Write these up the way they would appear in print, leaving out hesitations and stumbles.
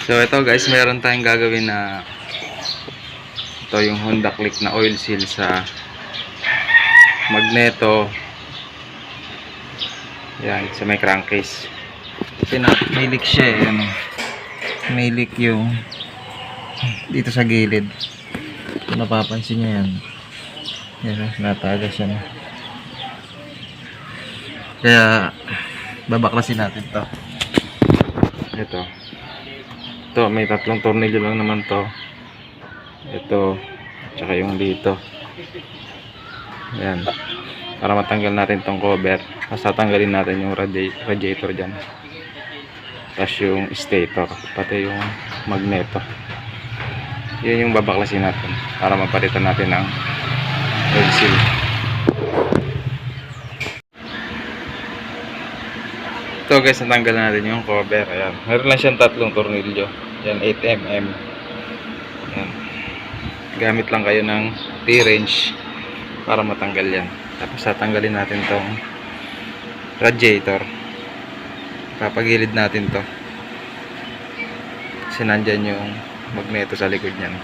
So ito guys, meron tayong gagawin na ito yung Honda Click na oil seal sa magneto. Yan, sa may crankcase. Kasi may leak siya eh. Ano, may leak yung dito sa gilid. Kung napapansin nyo yan. Yan, nataga siya na. Kaya babaklasin natin to. Ito. Ito, may tatlong tornilyo lang naman to. Ito, tsaka yung dito. Ayan. Para matanggal natin tong cover. Tapos tatanggalin natin yung radiator dyan. Tapos yung stator. Pati yung magneto. Yun yung babaklasin natin. Para mapalitan natin ng oil seal. Ito guys, natanggal natin yung cover. Ayan. Meron lang siyang tatlong tornilyo. Yan, 8mm. Ayan. Gamit lang kayo ng T-wrench para matanggal yan. Tapos tatanggalin natin tong radiator. Papagilid natin to. Kasi nandyan yung magneto sa likod nyan.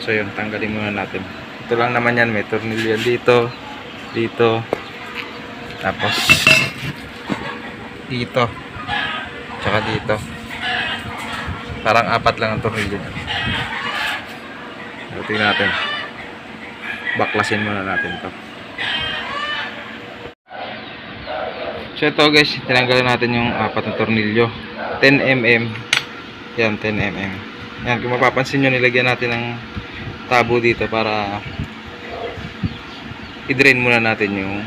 So yun, tanggalin muna natin. Ito lang naman yan. May tornilyo dito. Dito. Tapos dito. Tsaka dito. Parang apat lang ang tornilyo. Tingnan natin. Baklasin muna natin to. So ito guys, tinanggalan natin yung apat na tornilyo. 10mm. Yan, 10mm. Yan, kung mapapansin nyo, nilagyan natin ng tabo dito para i-drain muna natin yung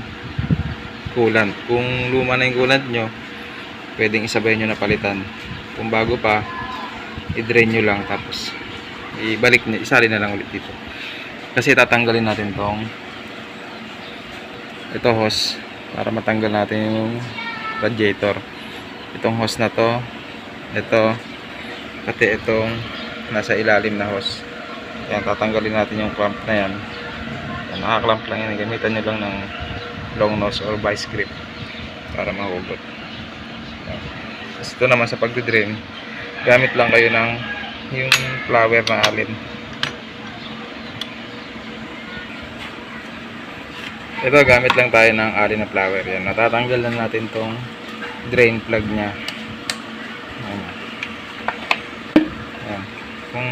coolant. Kung luma na yung coolant nyo, pwedeng isabay nyo na palitan. Kung bago pa, i-drain nyo lang tapos ibalik nyo, isali na lang ulit dito. Kasi tatanggalin natin tong ito hose para matanggal natin yung radiator. Itong hose na to, ito, pati itong nasa ilalim na hose. Yan, tatanggalin natin yung clamp na yan. Yan, nakaklamp lang yan. Gamitan nyo lang ng long nose or vice grip para mahugot. Ito naman sa pagdidrain, gamit lang kayo ng yung flower na alin. Ito, gamit lang tayo ng alin na flower. Yan, natatanggal na natin tong drain plug nya. Yan. Kung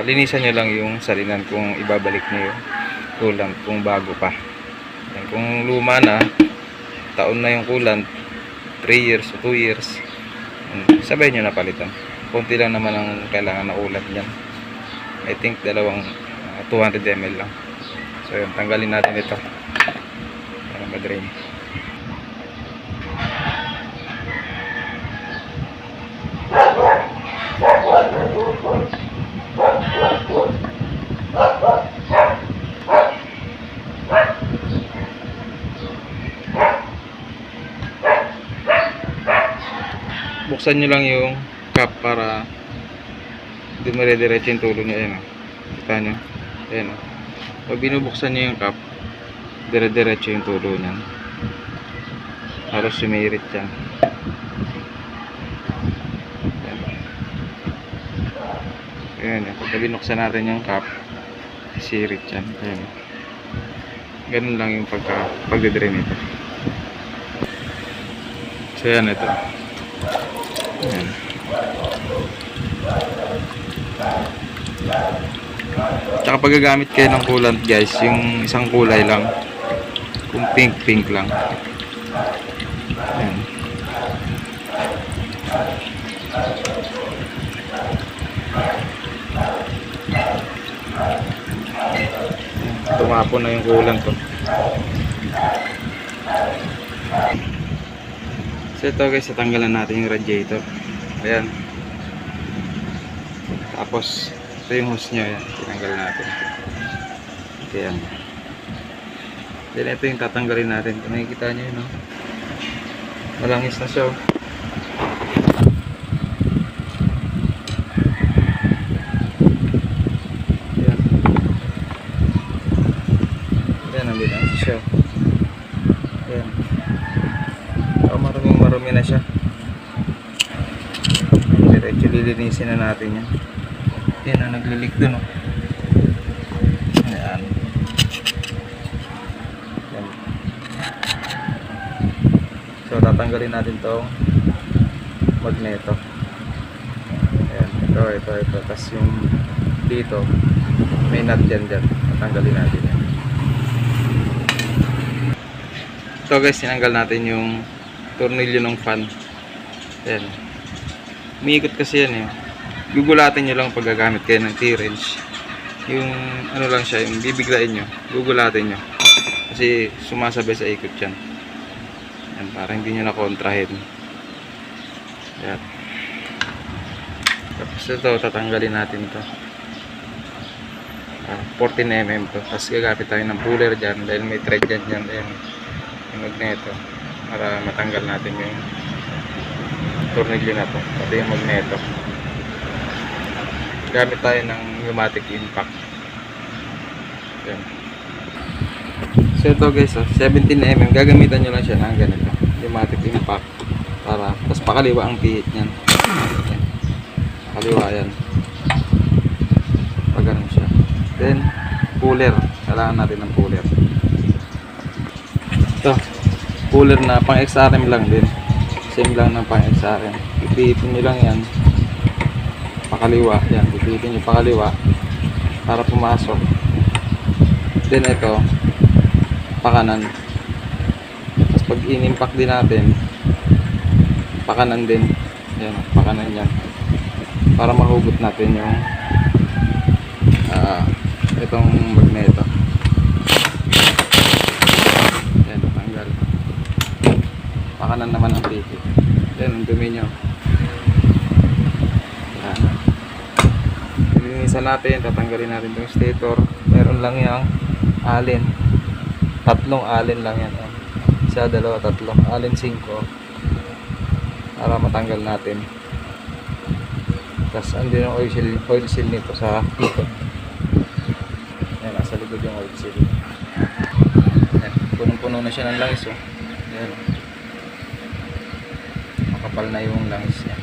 linisan nyo lang yung salinan kung ibabalik nyo yung coolant kung bago pa. Yan, kung luma na, taon na yung coolant, 3 years o 2 years, sabay nyo na palitan. Konti lang naman ang kailangan na ulat dyan. I think 200 ml lang. So yun, tanggalin natin ito para ma-drain. Buksan nyo lang yung cap para dumire-diretso yung tulo nyo. Ayan o, kita nyo, ayan o. Pag binubuksan nyo yung cap, dire-diretso yung tulo nyan, halos sumirit yan. Ayan o, pag binuksan natin yung cap, sirit yan. Ayan o, ganun lang yung pagdidrain nito. So yan, ito. Ayan. Tsaka pag gagamit kayo ng coolant guys, yung isang kulay lang, kung pink lang. Ayan. Tumapon na yung coolant to. So ito guys, tatanggalan natin yung radiator. Ayan. Tapos ito yung hose nya, ayan, tinanggal natin. Ayan. Then ito yung tatanggalin natin. Kung nakikita nyo yun, no? Malangis na siya. Ayan. Ayan, nabilangis siya. Ayan. So, marumi na siya. Diretso lilinisin na natin yan. Yan na, naglilik dun, oh. Ayan. Yan. So, tatanggalin natin tong magneto. Ayan, ito. Tapos yung dito, may nut dyan. Tatanggalin natin yan. So guys, tinanggal natin yung tornilyo ng fan. Ayan. Umiikot kasi yan eh. Gugulatin nyo lang pag gagamit kayo ng T-wrench. Yung ano lang siya, yung bibiglain nyo. Gugulatin nyo. Kasi sumasabay sa ikot yan. Ayan, para hindi nyo nakontrahin. Ayan. Tapos ito, tatanggalin natin ito. 14mm to. Tapos gagamit tayo ng puller dyan dahil may thread dyan dyan. Ayan, yung magneto. Para matanggal natin yung tornilyo na to. Pati yung magneto. Gamit tayo ng pneumatic impact. Ayan. So ito guys, 17mm. Gagamitan nyo lang siya ng ganito. Pneumatic impact. Para, tapos pakaliwa ang pihit nyan. Ayan. Pakaliwa yan. Pag ganun siya. Then, puller. Kailangan natin ng puller. Ito. Puller na pang XRM lang din. Same lang ng pang XRM. Ipihitin nyo lang yan. Pakaliwa. Yan. Ipihitin nyo pakaliwa. Para pumasok. Then ito. Pakanan. Tapos pag in-impact din natin. Pakanan din. Yan. Pakanan yan. Para mahugot natin yung itong magneto. Yan, tanggal. Pakanan naman ang pihit. Yan, ang dumi nyo. Yan. Linisan natin, tatanggalin natin itong stator. Meron lang yung alin. 3 alin lang yan. Isa, 2, 3. Alin 5. Para matanggal natin. Tapos andun yung oil seal nito sa ikot. Ayan, nasa likod yung oil seal. Ayan, punong-puno na siya ng langis, oh. Ayan. Makapal na yung langis niya.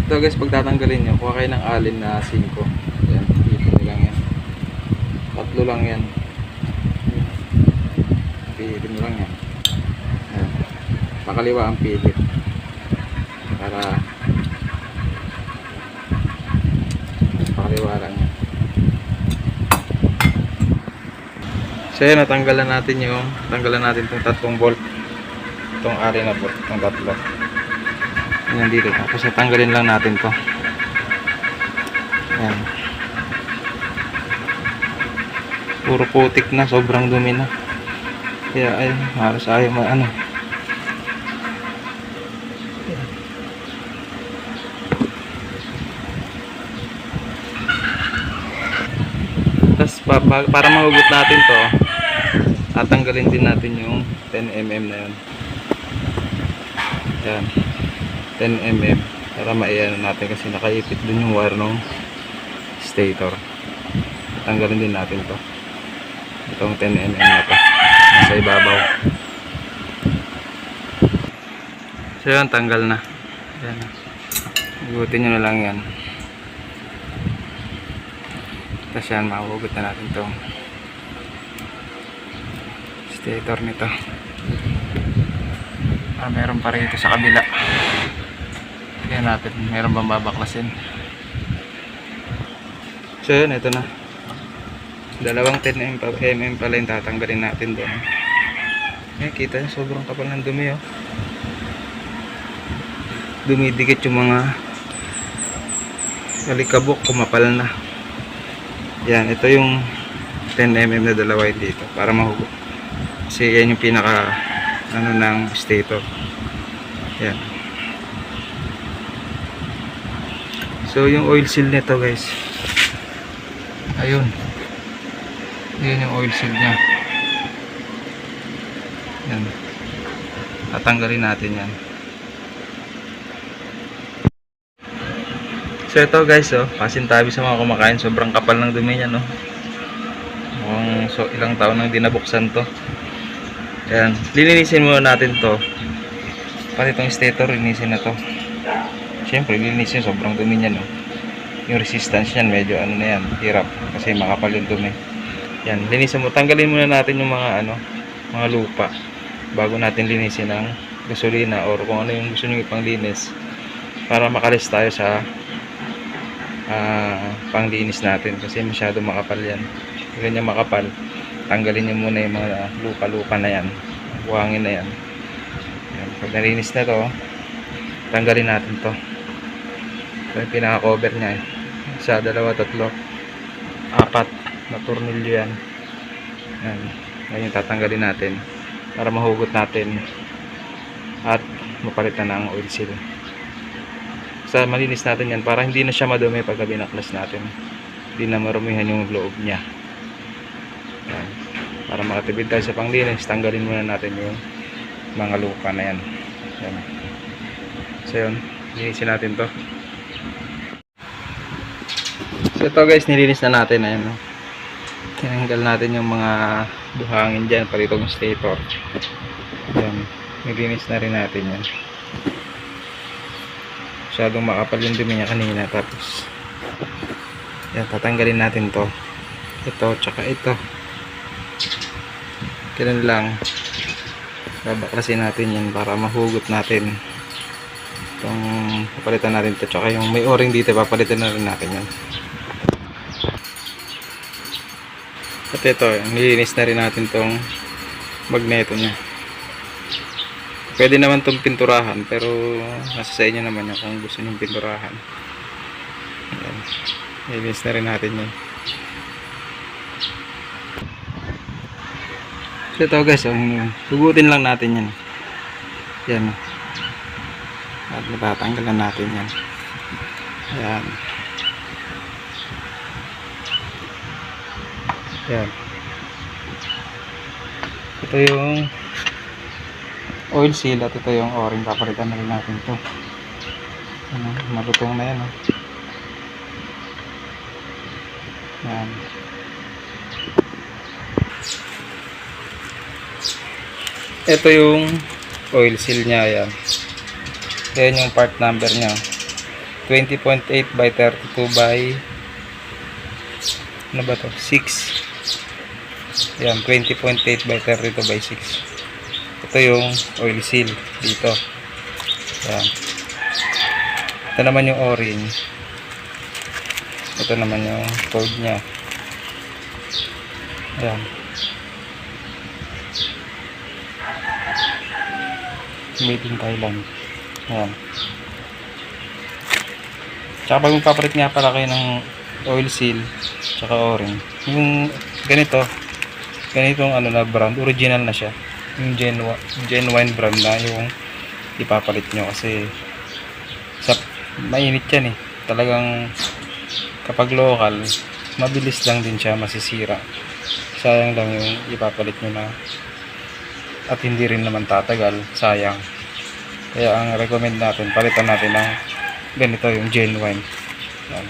Ito guys, pag tatanggalin nyo, kuha kayo ng alin na 5. Ayan, dito nyo lang yan. 3 lang yan. Pihitin mo lang yan. Ayan. Pakaliwa ang pilit. Para pakaliwa lang yan. So yun, natanggalan natin itong 3 bolt, itong ari na bolt, itong 3 yan dito. Tapos natanggalin lang natin to. Yan, puro putik na, sobrang dumi na, kaya ay halos ayaw ano. Tapos para mahugot natin to, tatanggalin din natin yung 10mm na yun. Yan, 10mm para maiano natin kasi nakaipit dun yung wire ng stator. Tatanggalin din natin to, itong 10mm na to nasa ibabaw. So yan, tanggal na. Yan, hugutin nyo na lang yan. Tapos yan, mahugot na natin itong stator nito. Meron pa rin ito sa kabila. Kaya natin, meron bang babaklasin. So yun, ito na. Dalawang 10mm pala yung tatanggalin natin doon. Yan, kita nyo, sobrang kapal ng dumi, oh. Dumidikit yung mga alikabok, kumapal na. Yan, ito yung 10mm na dalawa dito para mahugot. Kasi yan yung pinaka ano ng stator. Yan. So yung oil seal nito guys. Ayun. Yan yung oil seal niya. Yan. Tatanggalin natin yan. So ito guys, oh, pasintabi sa mga kumakain, sobrang kapal ng dumi niya, no. Mukhang ilang taon nang dinabuksan to. Ayan, lilinisin muna natin to Pati itong stator, linisin na to. Siyempre, linisin, sobrang dumi niyan, no? Yung resistance niyan, medyo ano na yan, hirap. Kasi makapal yung dumi. Yan, linisin mo. Tanggalin muna natin yung mga ano, mga lupa. Bago natin linisin ang gasolina or kung ano yung gusto nyo ipanglinis. Para makalis tayo sa panglinis natin. Kasi masyado makapal yan. Ganyan makapal. Tanggalin nyo muna yung mga lupa-lupa na yan. Buhangin na yan. Yan. Pag nalinis na to, tanggalin natin to. Ito yung pinaka-cover nya. Isa, dalawa, tatlo, apat na tornilyo yan. Yan. Ngayon tatanggalin natin para mahugot natin at mapalitan ng oil seal. Sa malinis natin yan para hindi na siya madumi pagka binaklas natin. Hindi na marumihan yung loob nya. Yan. Para makatipid tayo sa panglinis, tanggalin muna natin yung mga lupa na yan. Yan. So yun, linisin natin to. So ito guys, nilinis na natin. Ayan, no? Tinanggal natin yung mga buhangin dyan, pati itong stator. Yan, nilinis na rin natin yan. Masyadong makapal yung dumi niya kanina. Tapos yan, tatanggalin natin to. Ito, tsaka ito. Ganun lang. Babaklasin natin yan para mahugot natin itong papalitan natin ito. Tsaka yung may o-ring dito, papalitan na rin natin yan. At ito, nilinis na rin natin itong magneto nya. Pwede naman itong pinturahan, pero nasa sa inyo naman yan kung gusto nyo pinturahan. Ayan. Nilinis na rin natin yan. So ito guys, hugutin lang natin yan. Yan. At matatanggalan natin yan. Ayan. Yan. Ito yung oil seal at ito yung o-ring. Papalitan na rin natin ito. Ano, malutong na yan. Yan. Ito yung oil seal nya. Yan. Yan yung part number nya. 20.8 by 32 by ano ba to? 6. Yan, 20.8 by 32 by 6. Ito yung oil seal dito. Yan. Ito naman yung o-ring. Ito naman yung code nya. Yan. Made in Thailand. Yan. Tsaka pag magpapalit nga pala kayo ng oil seal tsaka o-ring, yung ganitong ano na brand, original na siya, yung genuine brand na yung ipapalit nyo. Kasi sa mainit yan talagang kapag local, mabilis lang din siya masisira. Sayang lang yung ipapalit nyo na at hindi rin naman tatagal, sayang. Kaya ang recommend natin, palitan natin ng ganito, yung genuine. Yan.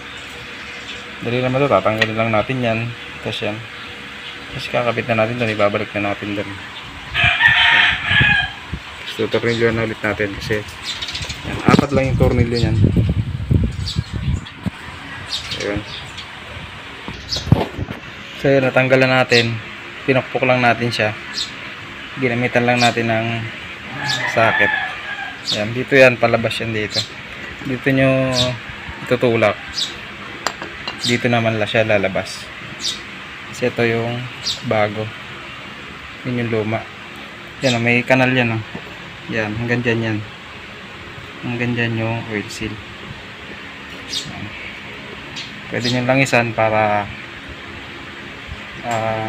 Dali naman ito, tatanggalin lang natin yan. Tapos yan, tapos kakabit na natin doon, ibabalik na natin doon. Tapos tutornilyo na ulit natin kasi yan, 4 lang yung tornilyo nyan. Ayun. So yun, natanggalan natin, pinukpok lang natin siya, ginamitan lang natin ng socket. Yan, dito yan, palabas yan dito. Dito nyo itutulak. Dito naman siya lalabas. Kasi ito yung bago. Yun yung luma. Yan, may kanal yan. Yan, hanggang dyan yan. Hanggang dyan yung oil seal. Yan. Pwede nyo langisan para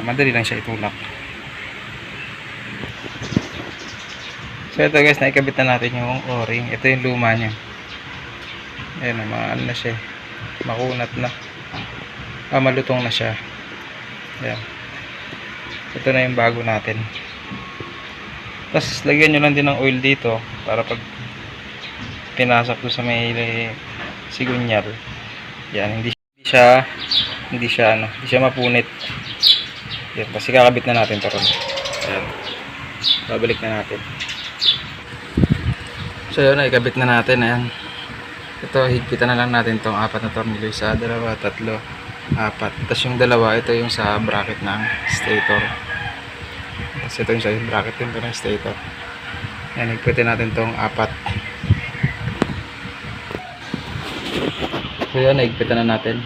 madali lang siya itulak. So ito guys, naikabit na natin yung o-ring. Ito yung luma nya. Ayan, ano na siya, makunat na, malutong na siya. Ayan. Ito na yung bago natin. Tapos lagyan nyo lang din ng oil dito para pag pinasok ko sa may sigunyal, yan, hindi siya mapunit. Yan, kasi kakabit na natin to ron. Ayan, babalik na natin. So yun, ikabit na natin. Ayan. Ito, higpitan na lang natin tong 4 na tornilyo. Isa, dalawa, tatlo, 4. Tapos yung dalawa, ito yung sa bracket ng stator. Tapos ito yung sa bracket din ng stator. Ayan, higpitan natin tong 4. So yun, higpitan na natin.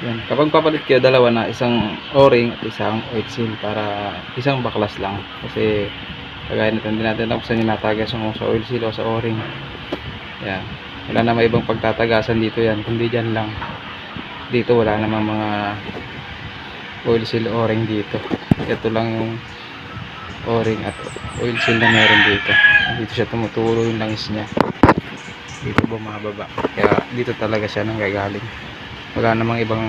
Yan. Kapag papalit kayo, dalawa na, isang o-ring at isang oil seal para isang baklas lang. Kasi kagaya nito, hindi natin alam kung saan yung natagas yung sa oil seal o sa o-ring. Yan. Wala namang ibang pagtatagasan dito yan, kundi dyan lang. Dito wala namang mga oil seal o-ring dito. Ito lang yung o-ring at oil seal na meron dito. Dito siya tumutulo yung langis niya. Dito bumababa. Kaya dito talaga siya nanggagaling. Wala namang ibang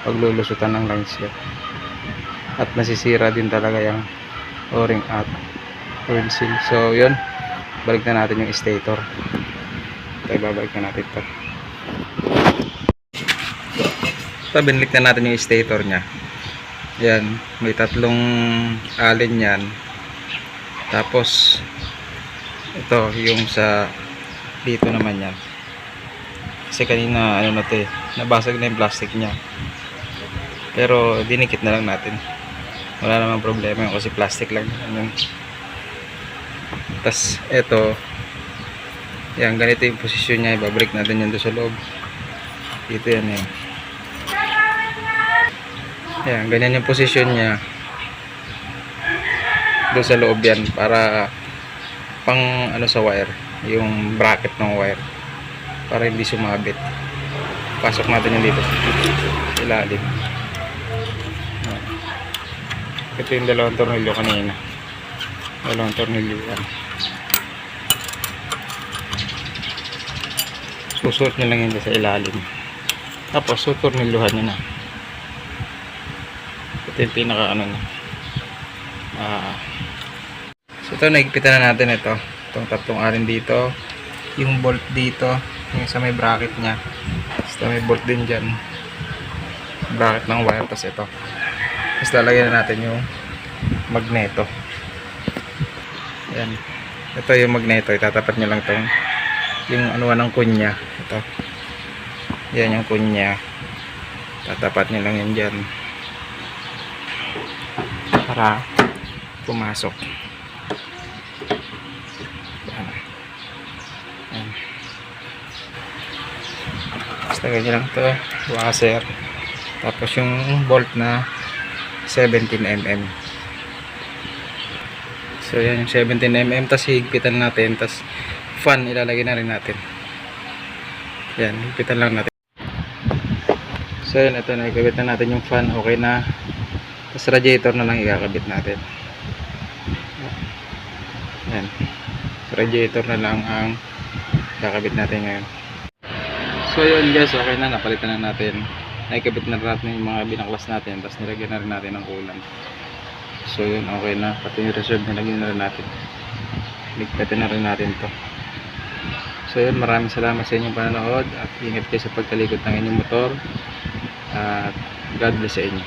paglulusutan ng lines niya. At nasisira din talaga yung o-ring at oil seal. So yun, balik na natin yung stator. Ito, ibabalik na natin ito. Ito, binalik na natin yung stator nya. Yan, may 3 alin yan. Tapos ito yung sa dito naman yan. Kasi kanina ano na to eh, nabasag na yung plastic nya. Pero dinikit na lang natin. Wala namang problema yun kasi plastic lang yun. Tas eto, yan, ganito yung posisyon nya. Ibabreak natin yan doon sa loob. Dito yan eh. Yan, ganyan yung posisyon nya. Doon sa loob yan para pang ano sa wire, yung bracket ng wire, para hindi sumabit. Pasok natin yan dito ilalim. Ito yung 2 tornilyo kanina. 2 tornilyo yan. Susuot nyo lang yun sa ilalim. Tapos sutornilyohan nyo na. Ito yung pinaka ano na. So ito, naigpitan na natin ito. Itong 3 alin dito. Yung bolt dito. Yung sa may bracket nya. Tapos may bolt din dyan. Bracket ng wire. Tapos ito. Tapos lalagyan na natin yung magneto. Yan. Ito yung magneto. Itatapat nyo lang itong yung anuan ng kunya. Ito. Yan yung kunya. Tatapat nyo lang yan dyan. Para pumasok. Yan. Yan. Basta ganyan lang ito. Washer. Tapos yung bolt na 17mm. So yan yung 17mm. Tapos higpitan natin. Tapos fan ilalagay na rin natin. Yan, higpitan lang natin. So yan, ito na, ikabit na natin yung fan. Okay na. Tapos radiator na lang ikakabit natin. Yan, radiator na lang ang ikakabit natin ngayon. So yun guys, okay na, napalitan na natin. Naikabit na natin yung mga binaklas natin. Tapos nilagyan na rin natin ng kulan. So yun, okay na. Pati yung reserve nilagyan na rin natin. Ligpitin na rin natin to. So yun, maraming salamat sa inyong panonood. At ingat kayo sa pagkalikot ng inyong motor. At God bless sa inyo.